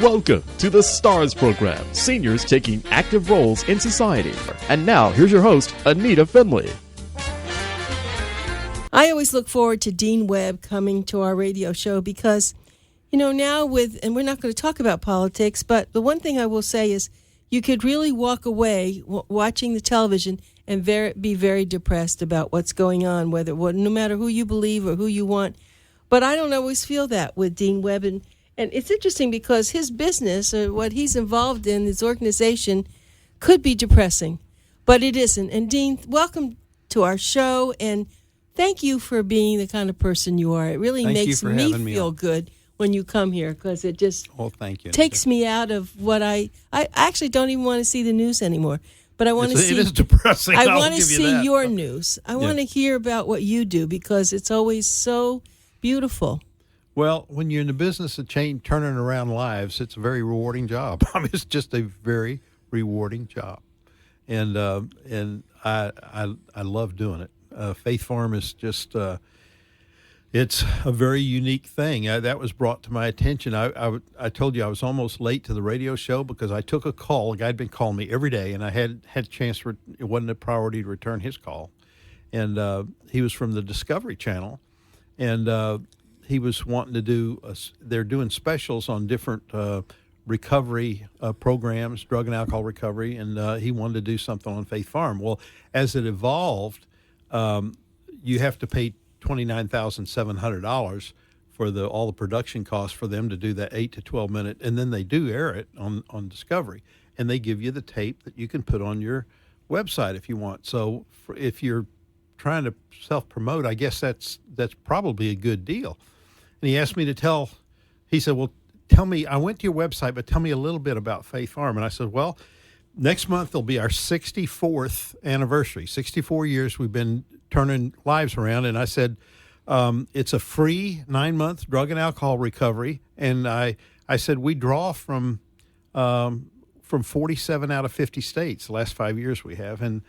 Welcome to the STARS program, seniors taking active roles in society. And now, here's your host, Anita Finley. I always look forward to Dean Webb coming to our radio show because, now and we're not going to talk about politics, but the one thing I will say is you could really walk away watching the television and be very depressed about what's going on, no matter who you believe or who you want. But I don't always feel that with Dean Webb. And it's interesting because his business or what he's involved in, his organization, could be depressing, but it isn't. And Dean, welcome to our show, and thank you for being the kind of person you are. It really makes me feel good when you come here because it just takes me out of what I actually don't even want to see the news anymore. But I want to see. It is depressing. I want to see your news. I want to hear about what you do because it's always so beautiful. Well, when you're in the business of turning around lives, it's a very rewarding job. I mean, it's just a very rewarding job, and I love doing it. Faith Farm is just it's a very unique thing. That was brought to my attention. I told you I was almost late to the radio show because I took a call. A guy had been calling me every day, and I had a chance. It wasn't a priority to return his call, and he was from the Discovery Channel, and he was wanting to do, they're doing specials on different recovery programs, drug and alcohol recovery, and he wanted to do something on Faith Farm. Well, as it evolved, you have to pay $29,700 for all the production costs for them to do that 8 to 12 minute, and then they do air it on Discovery, and they give you the tape that you can put on your website if you want. So if you're trying to self-promote, I guess that's probably a good deal. And he asked me he said, well, tell me, I went to your website, but tell me a little bit about Faith Farm. And I said, well, next month will be our 64th anniversary. 64 years we've been turning lives around. And I said, it's a free 9-month drug and alcohol recovery. And I said, we draw from 47 out of 50 states, the last 5 years we have. And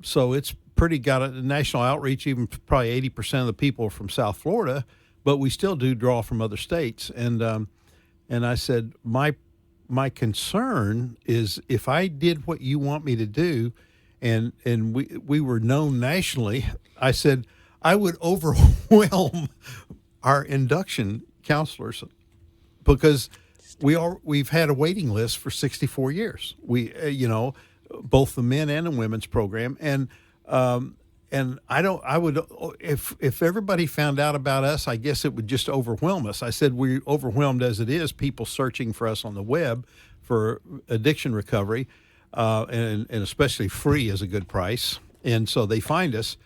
so it's got a national outreach. Even probably 80% of the people are from South Florida, but we still do draw from other states. And I said, my concern is if I did what you want me to do, and we were known nationally, I said I would overwhelm our induction counselors because we've had a waiting list for 64 years. We both the men and the women's program, and I would, if everybody found out about us, I guess it would just overwhelm us. I said we're overwhelmed as it is, people searching for us on the web for addiction recovery, and especially free is a good price. And so they find us.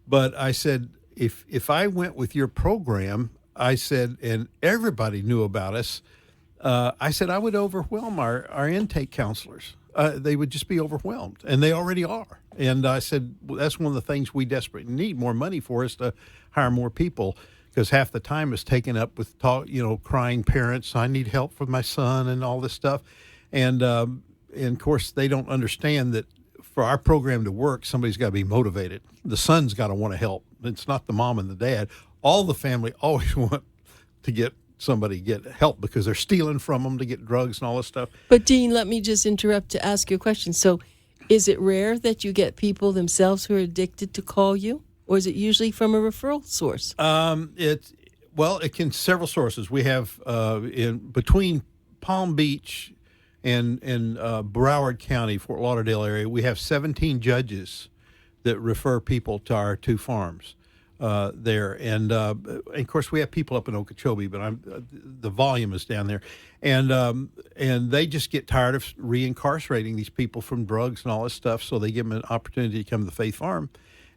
But I said, if I went with your program, I said, and everybody knew about us, I said I would overwhelm our intake counselors. They would just be overwhelmed, and they already are. And I said, well, that's one of the things we desperately need more money for is to hire more people because half the time is taken up with crying parents. I need help for my son and all this stuff. And of course, they don't understand that for our program to work, somebody's got to be motivated. The son's got to want to help. It's not the mom and the dad. All the family always want to get help because they're stealing from them to get drugs and all this stuff. But Dean, let me just interrupt to ask you a question. So is it rare that you get people themselves who are addicted to call you, or is it usually from a referral source? It can several sources. We have in between Palm Beach and Broward County, Fort Lauderdale area, we have 17 judges that refer people to our two farms. There, and of course we have people up in Okeechobee, but the volume is down there, and they just get tired of reincarcerating these people from drugs and all this stuff, so they give them an opportunity to come to the Faith Farm,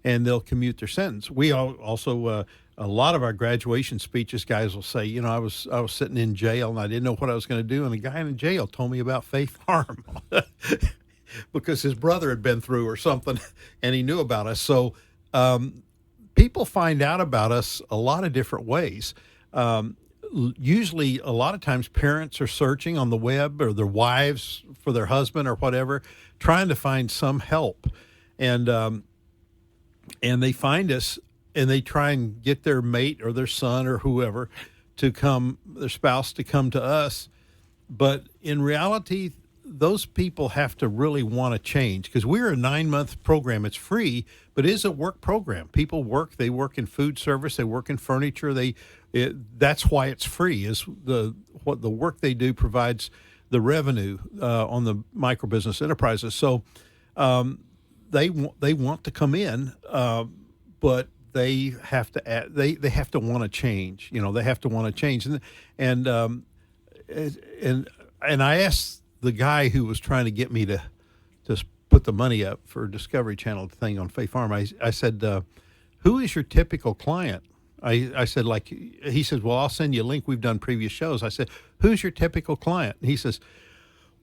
and they'll commute their sentence. We also a lot of our graduation speeches, guys will say, I was sitting in jail and I didn't know what I was going to do, and the guy in jail told me about Faith Farm because his brother had been through or something, and he knew about us. So. People find out about us a lot of different ways. Usually, a lot of times, parents are searching on the web or their wives for their husband or whatever, trying to find some help. And they find us, and they try and get their mate or their son or whoever to come, their spouse to come to us. But in reality, those people have to really want to change, because we're a 9-month program. It's free, but it is a work program. People work. They work in food service. They work in furniture. That's why it's free. Is what the work they do provides the revenue on the micro business enterprises. So they want to come in, but they have to they have to want to change. They have to want to change, and I asked the guy who was trying to get me to put the money up for Discovery Channel thing on Faith Farm. I said, who is your typical client? I said, he says, well, I'll send you a link. We've done previous shows. I said, who's your typical client? And he says,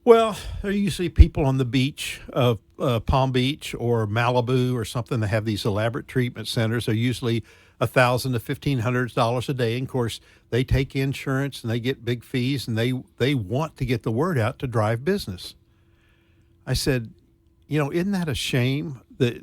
well, they're usually people on the beach of Palm Beach or Malibu or something that have these elaborate treatment centers. They're usually $1,000 to $1,500 a day. And of course, they take insurance and they get big fees, and they want to get the word out to drive business. I said, isn't that a shame that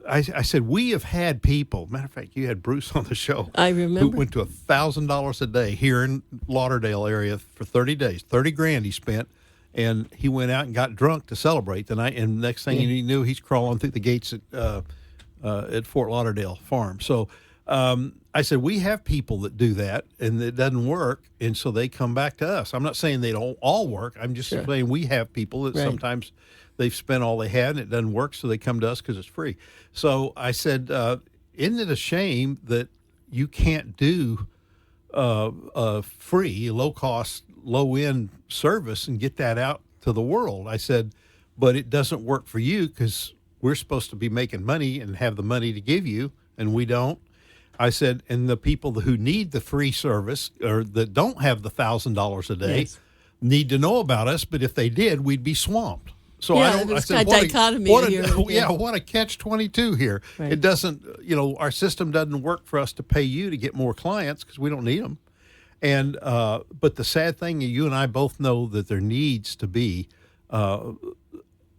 I said, we have had people, matter of fact, you had Bruce on the show. I remember. Who went to $1,000 a day here in Lauderdale area for 30 days, $30,000 he spent. And he went out and got drunk to celebrate the night. And next thing he knew, he's crawling through the gates at Fort Lauderdale Farm. So I said, we have people that do that, and it doesn't work, and so they come back to us. I'm not saying they don't all work. I'm just saying we have people that sometimes they've spent all they had, and it doesn't work, so they come to us because it's free. So I said, isn't it a shame that you can't do a free, low-cost, low-end service and get that out to the world? I said, but it doesn't work for you because we're supposed to be making money and have the money to give you, and we don't. I said, and the people who need the free service or that don't have the $1,000 a day need to know about us, but if they did, we'd be swamped. So I said, what a catch-22 here. Right. It doesn't, our system doesn't work for us to pay you to get more clients because we don't need them. And but the sad thing, you and I both know that there needs to be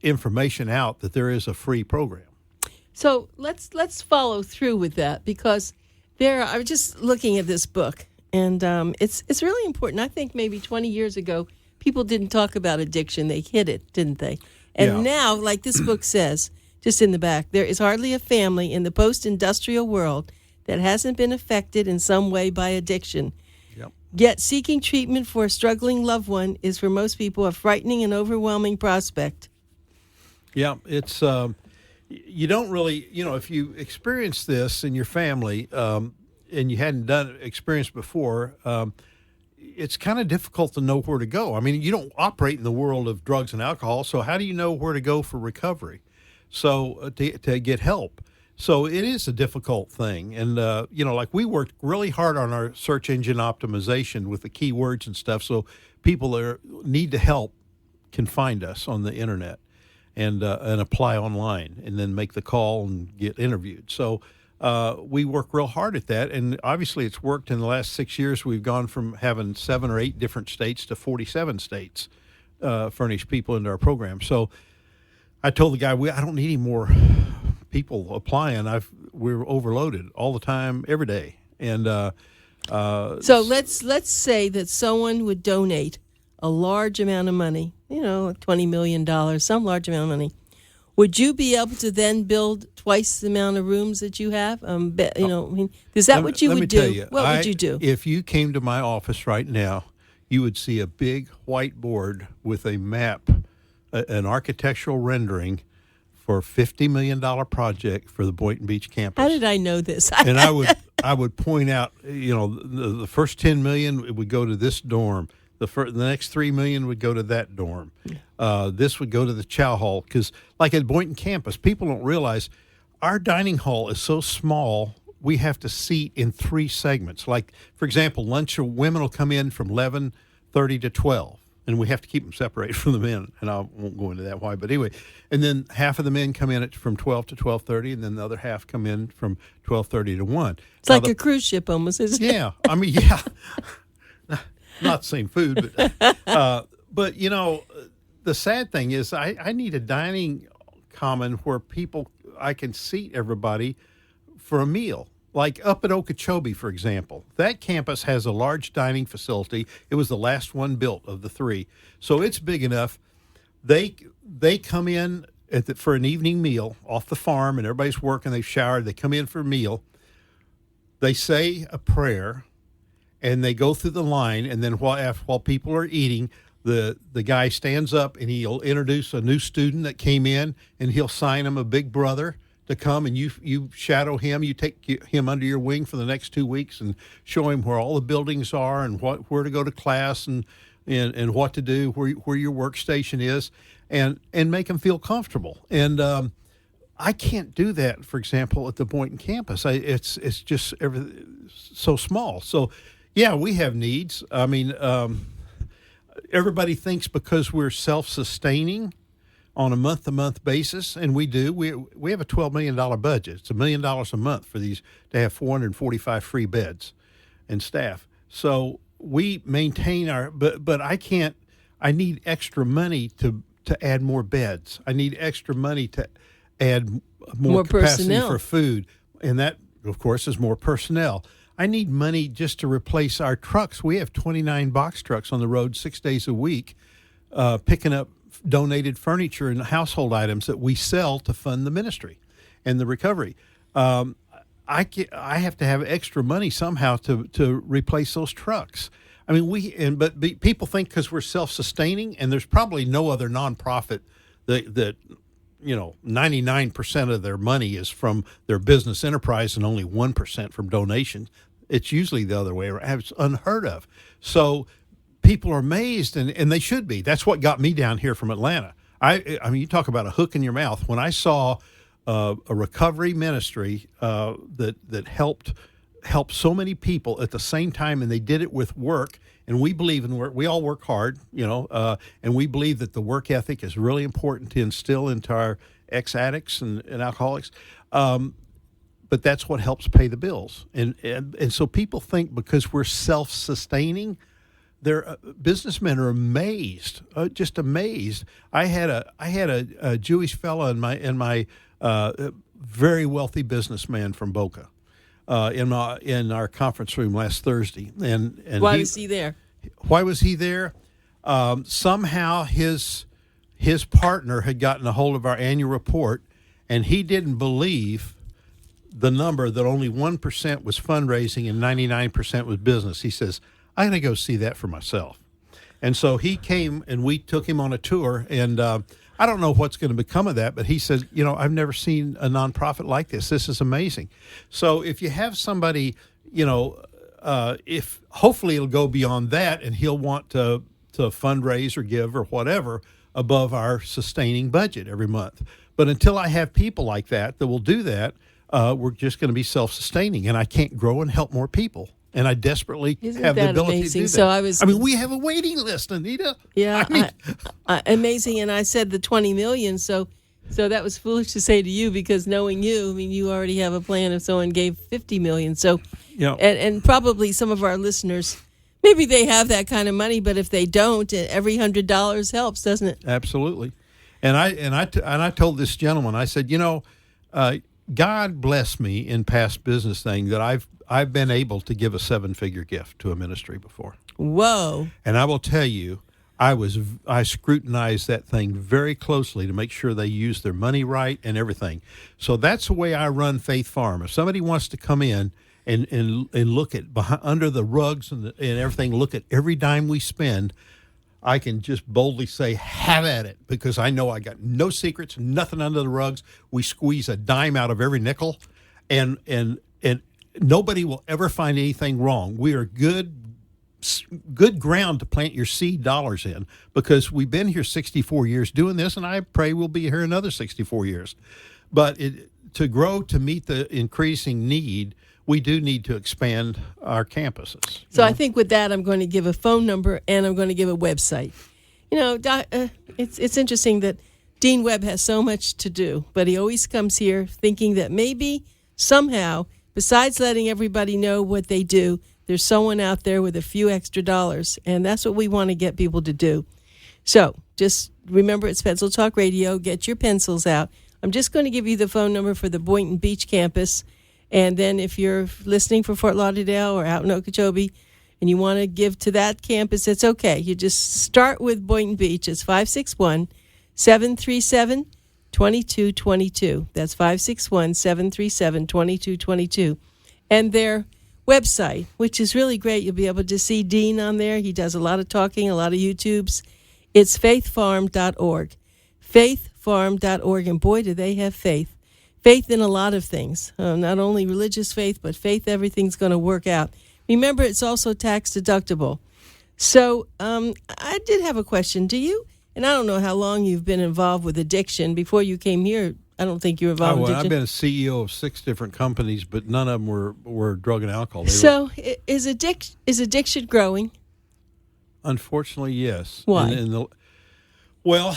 information out that there is a free program. So let's follow through with that, because I was just looking at this book, and it's really important. I think maybe 20 years ago, people didn't talk about addiction. They hid it, didn't they? And now, like this book says, just in the back, there is hardly a family in the post-industrial world that hasn't been affected in some way by addiction. Yep. Yet seeking treatment for a struggling loved one is for most people a frightening and overwhelming prospect. Yeah, it's... you don't really, if you experience this in your family and you hadn't experienced before, it's kind of difficult to know where to go. I mean, you don't operate in the world of drugs and alcohol, so how do you know where to go for recovery? So to get help. So it is a difficult thing. And, we worked really hard on our search engine optimization with the keywords and stuff, so people that need to help can find us on the internet. And apply online, and then make the call and get interviewed. So we work real hard at that, and obviously it's worked. In the last 6 years, we've gone from having 7 or 8 different states to 47 states furnish people into our program. So I told the guy, I don't need any more people applying. We're overloaded all the time, every day. And so let's say that someone would donate a large amount of money, $20 million, some large amount of money. Would you be able to then build twice the amount of rooms that you have? Is that what you would do? What would you do? If you came to my office right now, you would see a big whiteboard with a map, an architectural rendering for a $50 million project for the Boynton Beach campus. How did I know this? And I would point out, the first $10 million, it would go to this dorm. The next $3 million would go to that dorm. This would go to the chow hall, because like at Boynton campus, people don't realize our dining hall is so small, we have to seat in 3 segments. Like, for example, lunch, women will come in from 11:30 to 12, and we have to keep them separated from the men, and I won't go into that why, but anyway. And then half of the men come in from 12 to 12:30, and then the other half come in from 12:30 to 1. It's like a cruise ship almost, isn't it? Yeah, I mean, yeah. Not the same food, but the sad thing is I need a dining common where I can seat everybody for a meal. like up at Okeechobee, for example, that campus has a large dining facility. It was the last one built of the three, so it's big enough. They come in for an evening meal off the farm, and everybody's working. They've showered. They come in for a meal. They say a prayer, and they go through the line. And then while people are eating, the guy stands up and he'll introduce a new student that came in, and he'll sign him a big brother to come, and you shadow him. You take him under your wing for the next 2 weeks and show him where all the buildings are and where to go to class and what to do, where your workstation is, and make him feel comfortable. And I can't do that, for example, at the Boynton campus. It's just so small. So, yeah, we have needs. I mean, everybody thinks because we're self-sustaining on a month-to-month basis, and we do. We have a $12 million budget. It's $1 million a month for these to have 445 free beds and staff. So we maintain but I can't. I need extra money to add more beds. I need extra money to add more capacity personnel for food, and that, of course, is more personnel. I need money just to replace our trucks. We have 29 box trucks on the road 6 days a week, picking up donated furniture and household items that we sell to fund the ministry and the recovery. I have to have extra money somehow to replace those trucks. I mean, but people think because we're self-sustaining, and there's probably no other nonprofit that 99% of their money is from their business enterprise and only 1% from donations. It's usually the other way around. It's unheard of. So people are amazed, and they should be. That's what got me down here from Atlanta. I mean, you talk about a hook in your mouth. When I saw a recovery ministry that helped so many people at the same time, and they did it with work, and we believe in work. We all work hard, and we believe that the work ethic is really important to instill into our ex-addicts and alcoholics. But that's what helps pay the bills. And so people think because we're self-sustaining, their businessmen are amazed, just amazed. I had a Jewish fellow in my very wealthy businessman from Boca in our conference room last Thursday. And why was he there? Why was he there? Somehow his partner had gotten a hold of our annual report, and he didn't believe the number that only 1% was fundraising and 99% was business. He says, I'm going to go see that for myself. And so he came, and we took him on a tour, and I don't know what's going to become of that, but he said, I've never seen a nonprofit like this. This is amazing. So if you have somebody, if hopefully it'll go beyond that, and he'll want to fundraise or give or whatever above our sustaining budget every month. But until I have people like that will do that, we're just going to be self-sustaining, and I can't grow and help more people. And I desperately have the ability amazing? to do that. So we have a waiting list, Anita. Yeah, amazing. And I said the $20 million. So that was foolish to say to you, because knowing you, I mean, you already have a plan if someone gave $50 million. So, and probably some of our listeners, maybe they have that kind of money, but if they don't, every $100 helps, doesn't it? Absolutely. And I told this gentleman, I said, God bless me in past business thing that I've been able to give a 7-figure gift to a ministry before. Whoa. And I will tell you, I scrutinized that thing very closely to make sure they use their money right and everything. So that's the way I run Faith Farm. If somebody wants to come in and look at under the rugs and everything, look at every dime we spend, I can just boldly say, have at it, because I know I got no secrets, nothing under the rugs. We squeeze a dime out of every nickel, and nobody will ever find anything wrong. We are good ground to plant your seed dollars in, because we've been here 64 years doing this, and I pray we'll be here another 64 years. But to grow to meet the increasing need, we do need to expand our campuses. So I think with that, I'm going to give a phone number, and I'm going to give a website. It's interesting that Dean Webb has so much to do, but he always comes here thinking that maybe somehow, besides letting everybody know what they do, there's someone out there with a few extra dollars, and that's what we want to get people to do. So just remember, it's Pencil Talk Radio. Get your pencils out. I'm just going to give you the phone number for the Boynton Beach campus, And then if you're listening for Fort Lauderdale or out in Okeechobee and you want to give to that campus, it's okay. You just start with Boynton Beach. It's 561-737-2222. That's 561-737-2222. And their website, which is really great. You'll be able to see Dean on there. He does a lot of talking, a lot of YouTubes. It's faithfarm.org. Faithfarm.org. And boy, do they have faith. Faith in a lot of things. Not only religious faith, but faith everything's going to work out. Remember, it's also tax deductible. So I did have a question. Do you, and I don't know how long you've been involved with addiction. Before you came here, I don't think you were involved with addiction. I've been a CEO of 6 different companies, but none of them were drug and alcohol. So is addiction growing? Unfortunately, yes. Why? Well,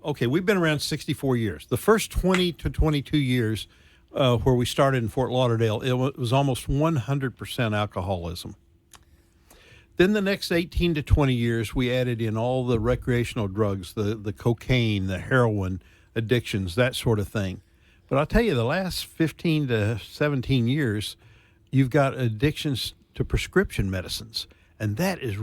okay, we've been around 64 years. The first 20 to 22 years where we started in Fort Lauderdale, it was almost 100% alcoholism. Then the next 18 to 20 years, we added in all the recreational drugs, the cocaine, the heroin, addictions, that sort of thing. But I'll tell you, the last 15 to 17 years, you've got addictions to prescription medicines. And that has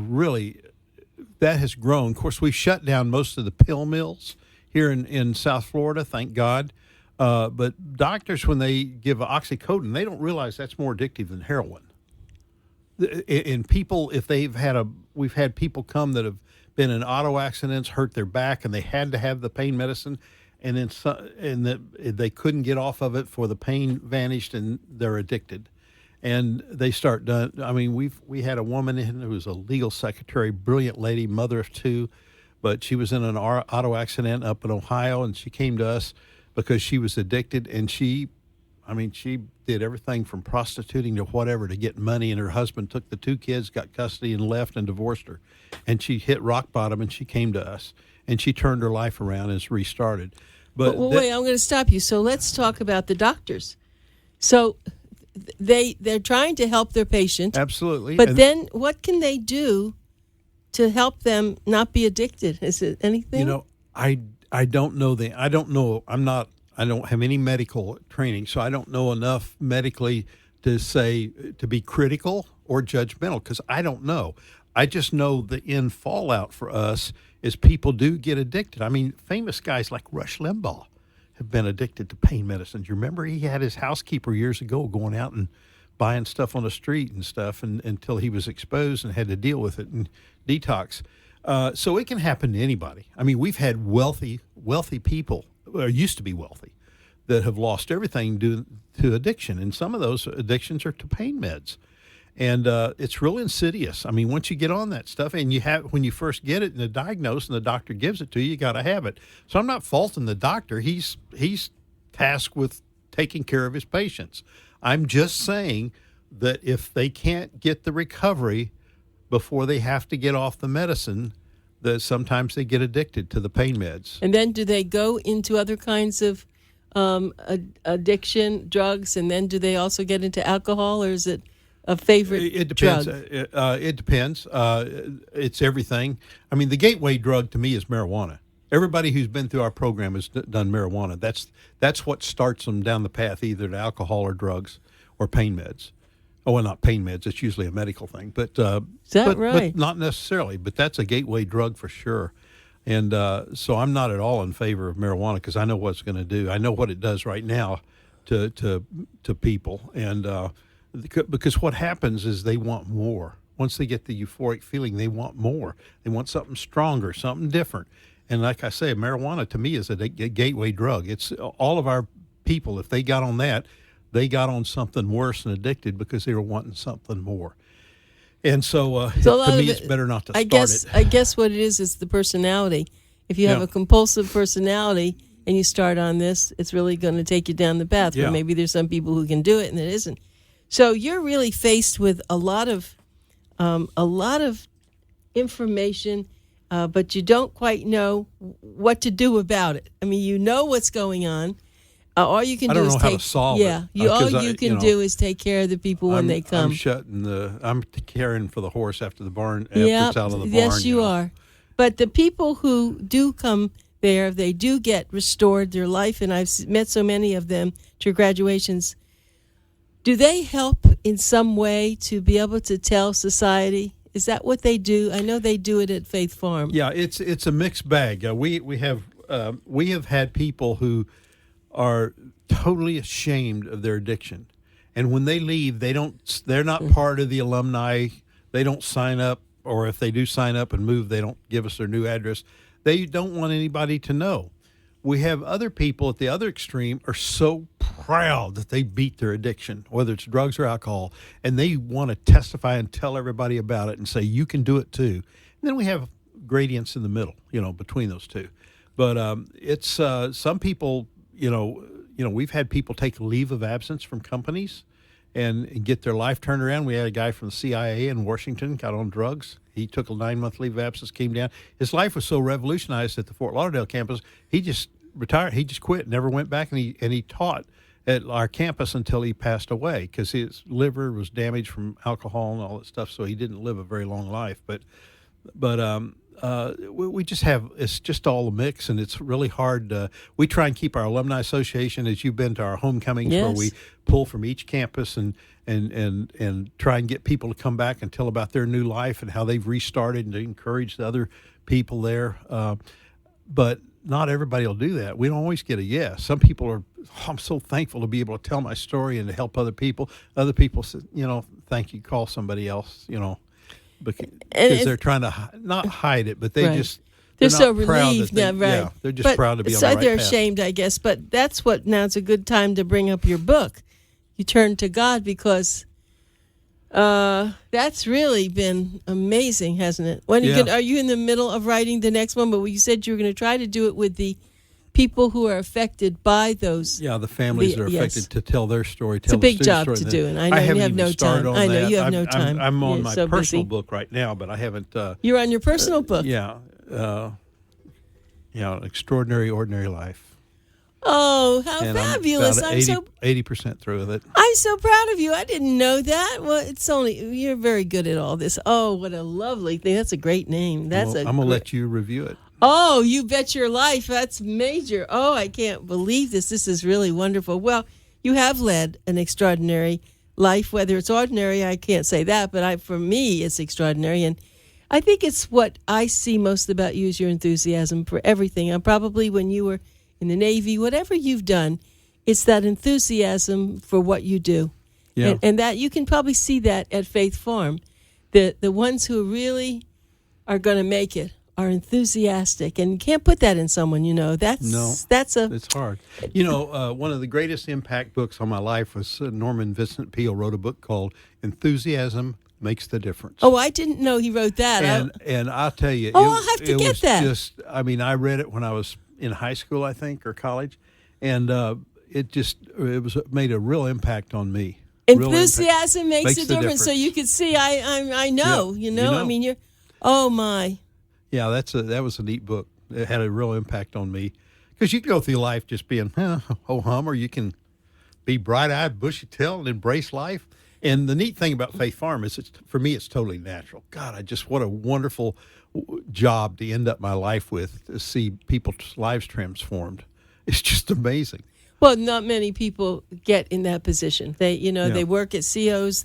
grown. Of course, we shut down most of the pill mills here in South Florida, thank God. But doctors, when they give oxycodone, they don't realize that's more addictive than heroin. And people, we've had people come that have been in auto accidents, hurt their back, and they had to have the pain medicine. And then they couldn't get off of it, for the pain vanished, and they're addicted. And they start done. I mean, we had a woman in who was a legal secretary, brilliant lady, mother of 2, but she was in an auto accident up in Ohio, and she came to us because she was addicted, and she did everything from prostituting to whatever to get money, and her husband took the 2 kids, got custody, and left and divorced her. And she hit rock bottom, and she came to us, and she turned her life around and has restarted. But wait, I'm going to stop you. So let's talk about the doctors. So they're trying to help their patient. Absolutely. But then what can they do to help them not be addicted? Is it anything? I don't know. I don't have any medical training, so I don't know enough medically to say, to be critical or judgmental, because I don't know. I just know the end fallout for us is people do get addicted. I mean, famous guys like Rush Limbaugh have been addicted to pain medicines. You remember he had his housekeeper years ago going out and buying stuff on the street and stuff, and until he was exposed and had to deal with it and detox. So it can happen to anybody. I mean, we've had wealthy people, or used to be wealthy, that have lost everything due to addiction, and some of those addictions are to pain meds. And it's real insidious. I mean, once you get on that stuff, and when you first get it and the diagnosis and the doctor gives it to you, you got to have it. So I'm not faulting the doctor. He's tasked with taking care of his patients. I'm just saying that if they can't get the recovery before they have to get off the medicine, that sometimes they get addicted to the pain meds. And then do they go into other kinds of addiction, drugs, and then do they also get into alcohol, or is it a favorite It depends. drug? It depends. It's everything. I mean, the gateway drug to me is marijuana. Everybody who's been through our program has done marijuana. That's what starts them down the path, either to alcohol or drugs or pain meds. Oh, well, not pain meds. It's usually a medical thing. But is that right? But not necessarily. But that's a gateway drug for sure. And so I'm not at all in favor of marijuana, because I know what it's going to do. I know what it does right now to people. And because what happens is they want more. Once they get the euphoric feeling, they want more. They want something stronger, something different. And like I say, marijuana to me is a gateway drug. It's all of our people, if they got on that, they got on something worse and addicted because they were wanting something more. And so to me, it's better not to start it. I guess what it is the personality. If you have a compulsive personality and you start on this, it's really going to take you down the path. Yeah. But maybe there's some people who can do it and it isn't. So you're really faced with a lot of information, but you don't quite know what to do about it. I mean, you know what's going on. All you can do is how to solve it. All you can do is take care of the people when they come. I'm caring for the horse after the barn. After it's out of the barn. Yes, you are. But the people who do come there, they do get restored their life, and I've met so many of them to graduations. do they help in some way to be able to tell society? Is that what they do? I know they do it at Faith Farm. Yeah, it's a mixed bag. We have had people who are totally ashamed of their addiction, and when they leave, they're not part of the alumni. They don't sign up, or if they do sign up and move, they don't give us their new address. They don't want anybody to know. We have other people at the other extreme are so proud that they beat their addiction, whether it's drugs or alcohol, and they want to testify and tell everybody about it and say, you can do it too. And then we have gradients in the middle, between those two. But it's some people, we've had people take leave of absence from companies and get their life turned around. We had a guy from the CIA in Washington, got on drugs. He took a 9-month leave of absence, came down. His life was so revolutionized at the Fort Lauderdale campus, he just retired. He just quit, never went back, and he taught at our campus until he passed away because his liver was damaged from alcohol and all that stuff, so he didn't live a very long life. But we just have, it's just all a mix, and it's really hard. We try and keep our alumni association, as you've been to our homecomings, yes, where we pull from each campus and try and get people to come back and tell about their new life and how they've restarted, and to encourage the other people there. But not everybody will do that. We don't always get a yes. Some people are, I'm so thankful to be able to tell my story and to help other people. Other people say, thank you, call somebody else, because they're trying to not hide it, but they're so relieved. Yeah, they're just proud to be on the right they're path. ashamed, I guess. But that's what, now it's a good time to bring up your book. You turn to God, because that's really been amazing, hasn't it? Are you in the middle of writing the next one? But you said you were going to try to do it with the people who are affected by those. Yeah, the families that are affected, to tell their story. It's a big job to do, and I know you have no time. I know you have no time. I'm on my personal book right now, but I haven't. You're on your personal book. Yeah, Extraordinary Ordinary Life. Oh, how fabulous! I'm 80% through with it. I'm so proud of you. I didn't know that. Well, you're very good at all this. Oh, what a lovely thing. That's a great name. I'm going to let you review it. Oh, you bet your life. That's major. Oh, I can't believe this. This is really wonderful. Well, you have led an extraordinary life. Whether it's ordinary, I can't say that, but for me, it's extraordinary. And I think it's what I see most about you is your enthusiasm for everything. And probably when you were in the Navy, whatever you've done, it's that enthusiasm for what you do. Yeah. And that you can probably see that at Faith Farm. The ones who really are going to make it are enthusiastic, and you can't put that in someone, it's hard. One of the greatest impact books on my life was Norman Vincent Peale wrote a book called Enthusiasm Makes the Difference. Oh, I didn't know he wrote that. And I'll tell you, I'll have to get that. I read it when I was in high school, I think, or college, and it made a real impact on me. Enthusiasm makes a difference. So you could see, I know, I mean, you're, oh my. Yeah, that was a neat book. It had a real impact on me, because you can go through life just being ho-hum, or you can be bright-eyed, bushy-tailed, and embrace life. And the neat thing about Faith Farm is, for me, it's totally natural. God, what a wonderful job to end up my life with, to see people's lives transformed. It's just amazing. Well, not many people get in that position. They, they work at COs.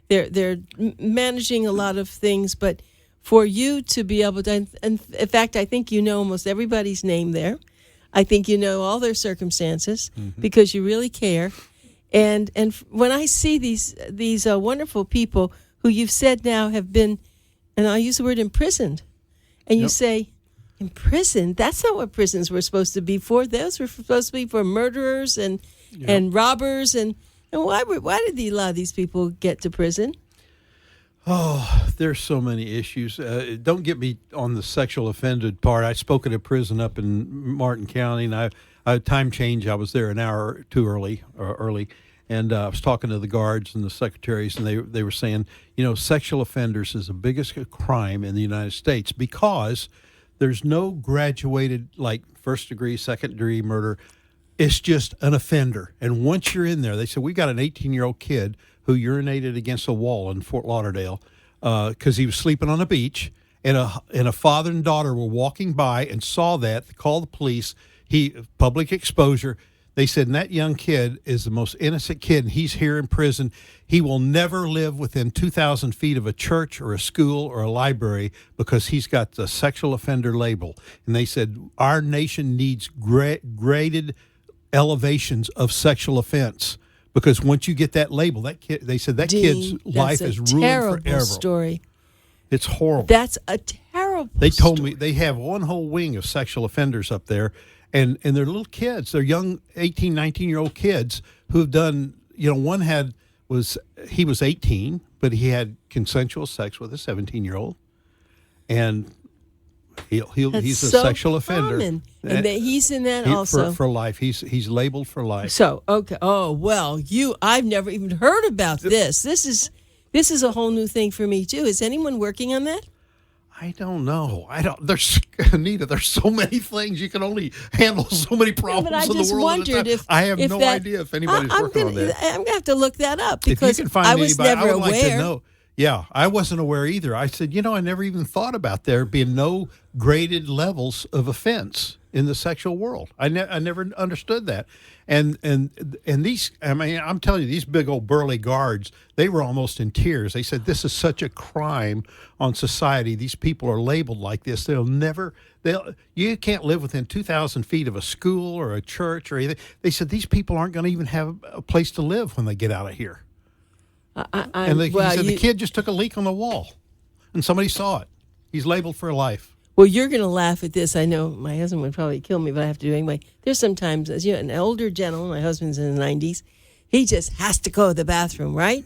They're managing a lot of things, but for you to be able to, and in fact, I think you know almost everybody's name there. I think you know all their circumstances, because you really care. And when I see these wonderful people who you've said now have been, and I'll use the word imprisoned, and you say, imprisoned? That's not what prisons were supposed to be for. Those were supposed to be for murderers and robbers. And why did a lot of these people get to prison? Oh, there's so many issues. Don't get me on the sexual offended part. I spoke at a prison up in Martin County, and I time change. I was there an hour or two early, and I was talking to the guards and the secretaries, and they were saying, sexual offenders is the biggest crime in the United States, because there's no graduated, like, first degree, second degree murder. It's just an offender. And once you're in there, they said, we got an 18-year-old kid who urinated against a wall in Fort Lauderdale because he was sleeping on a beach, and a father and daughter were walking by and saw that, called the police. Public exposure. They said, and that young kid is the most innocent kid, and he's here in prison. He will never live within 2,000 feet of a church or a school or a library because he's got the sexual offender label. And they said, our nation needs graded elevations of sexual offense, because once you get that label, that kid, they said that Dean, kid's life is ruined forever. Story. It's horrible. That's a terrible They told story. me they have one whole wing of sexual offenders up there, and they're little kids. They're young 18, 19-year-old kids who have done, one he was 18, but he had consensual sex with a 17-year-old, and he's a so sexual offender. Common. And he's in that also. For life. He's labeled for life. So, okay. Oh, well, I've never even heard about this. This is a whole new thing for me, too. Is anyone working on that? I don't know. Anita, there's so many things. You can only handle so many problems but I in the just world. wondered if I have no that, idea if anybody's working on that. I'm going to have to look that up, because if you can find I was anybody, never I would aware. like to know. Yeah, I wasn't aware either. I said, I never even thought about there being no graded levels of offense in the sexual world. I never understood that. And these, I'm telling you, these big old burly guards, they were almost in tears. They said, this is such a crime on society. These people are labeled like this. You can't live within 2,000 feet of a school or a church or anything. They said these people aren't going to even have a place to live when they get out of here. He said the kid just took a leak on the wall, and somebody saw it. He's labeled for life. Well, you're going to laugh at this. I know my husband would probably kill me, but I have to do it anyway. There's sometimes, as an older gentleman, my husband's in the 90s, he just has to go to the bathroom, right?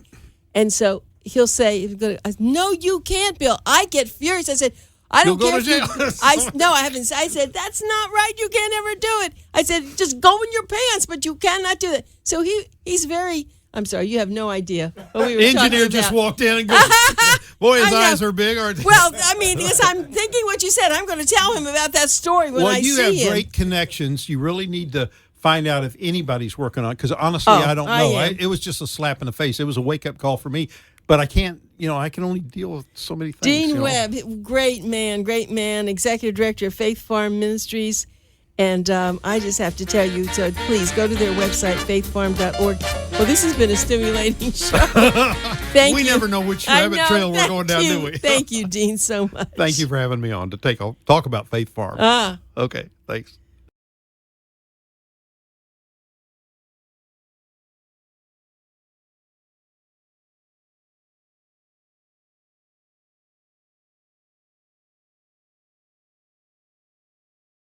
And so he'll say, no, you can't, Bill. I get furious. I said, I don't care. You'll go to jail. No, I haven't. I said, that's not right. You can't ever do it. I said, just go in your pants, but you cannot do that. So he's very... I'm sorry, you have no idea what we were Engineer just walked in and goes, boy, his eyes are big, aren't they? Well, because I'm thinking what you said. I'm going to tell him about that story when I see him. Well, you have great connections. You really need to find out if anybody's working on it, because honestly, I don't know. It was just a slap in the face. It was a wake-up call for me. But I can't, I can only deal with so many things. Dean Webb, great man, executive director of Faith Farm Ministries. And I just have to tell you, so please go to their website, faithfarm.org. Well, this has been a stimulating show. Thank you. We never know which rabbit trail we're going down, do we? Thank you, Dean, so much. Thank you for having me on to talk about Faith Farm. Okay, thanks.